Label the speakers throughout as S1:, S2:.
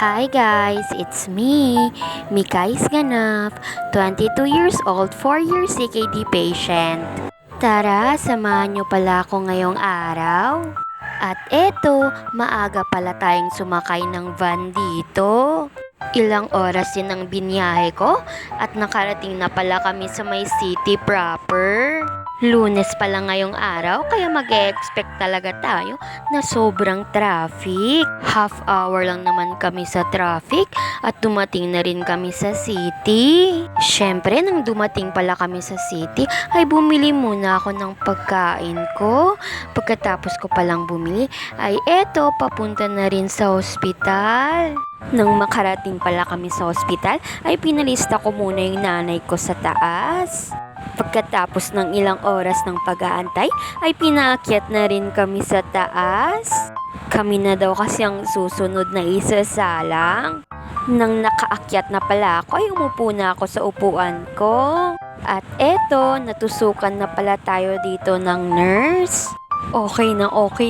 S1: Hi guys, it's me, Mikais Ganap, 22 years old, 4 years CKD patient. Tara, samahan nyo pala ako ngayong araw. At eto, maaga pala tayong sumakay ng van dito. Ilang oras din ang biniyahe ko at nakarating na pala kami sa may city proper. Lunes pa lang ngayong araw kaya mag-e-expect talaga tayo na sobrang traffic. Half hour lang naman kami sa traffic at dumating na rin kami sa city. Syempre nang dumating pala kami sa city ay bumili muna ako ng pagkain ko. Pagkatapos ko palang bumili ay eto papunta na rin sa ospital. Nang makarating pala kami sa ospital ay pinalista ko muna yung nanay ko sa taas. Pagkatapos ng ilang oras ng pag-aantay ay pinaakyat na rin kami sa taas. Kami na daw kasi ang susunod na isasalang. Nang nakaakyat na pala ako ay umupo na ako sa upuan ko. At eto, natusukan na pala tayo dito ng nurse. Okay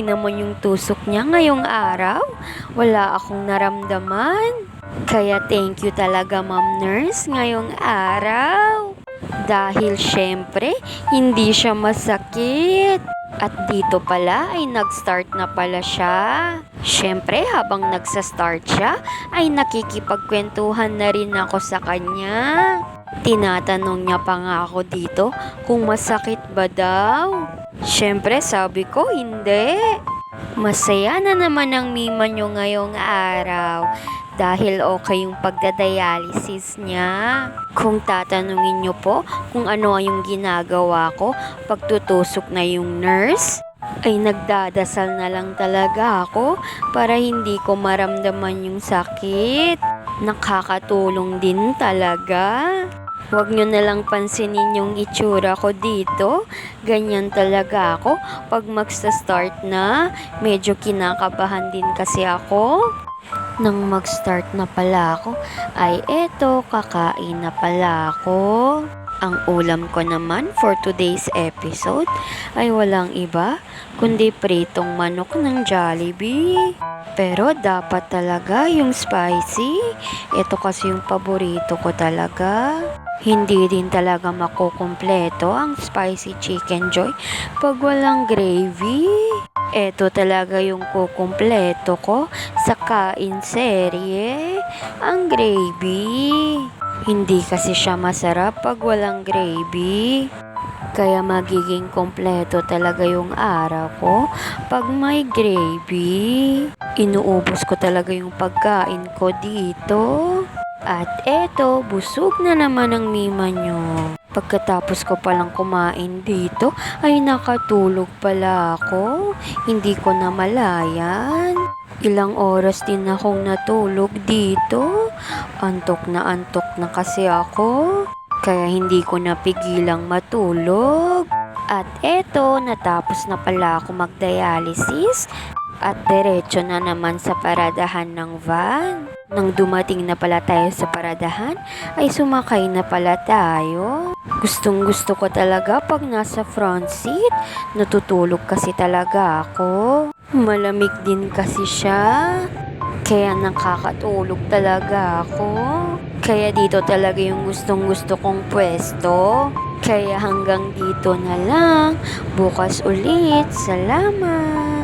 S1: naman yung tusok niya ngayong araw. Wala akong naramdaman. Kaya thank you talaga Ma'am Nurse ngayong araw. Dahil syempre, hindi siya masakit. At dito pala ay nag-start na pala siya. Syempre, habang nagsa-start siya, ay nakikipagkwentuhan na rin ako sa kanya. Tinatanong niya pa nga ako dito kung masakit ba daw. Syempre, sabi ko hindi. Masaya na naman ang mima niyo ngayong araw dahil okay yung pagdadialysis niya. Kung tatanungin niyo po kung ano yung ginagawa ko pagtutusok na yung nurse, ay nagdadasal na lang talaga ako para hindi ko maramdaman yung sakit. Nakakatulong din talaga. Huwag nyo na lang pansinin yung itsura ko dito. Ganyan talaga ako. Pag magsa-start na, medyo kinakabahan din kasi ako. Nang mag-start na pala ako, ay eto, kakain na pala ako. Ang ulam ko naman for today's episode ay walang iba kundi pritong manok ng Jollibee. Pero dapat talaga yung spicy. Ito kasi yung paborito ko talaga. Hindi din talaga makukumpleto ang spicy chicken joy pag walang gravy. Ito talaga yung kukumpleto ko sa kain serye, ang gravy. Hindi kasi siya masarap pag walang gravy. Kaya magiging kompleto talaga yung araw ko pag may gravy. Inuubos ko talaga yung pagkain ko dito. At eto, busog na naman ang mima nyo. Pagkatapos ko palang kumain dito, ay nakatulog pala ako. Hindi ko na malayan. Ilang oras din akong natulog dito. Antok na kasi ako. Kaya hindi ko napigilang matulog. At eto, natapos na pala ako mag-dialysis. At diretso na naman sa paradahan ng van. Nang dumating na pala tayo sa paradahan, ay sumakay na pala tayo. Gustong gusto ko talaga pag nasa front seat. Natutulog kasi talaga ako. Malamig din kasi siya. Kaya nakakatulog talaga ako. Kaya dito talaga yung gustong gusto kong pwesto. Kaya hanggang dito na lang. Bukas ulit. Salamat!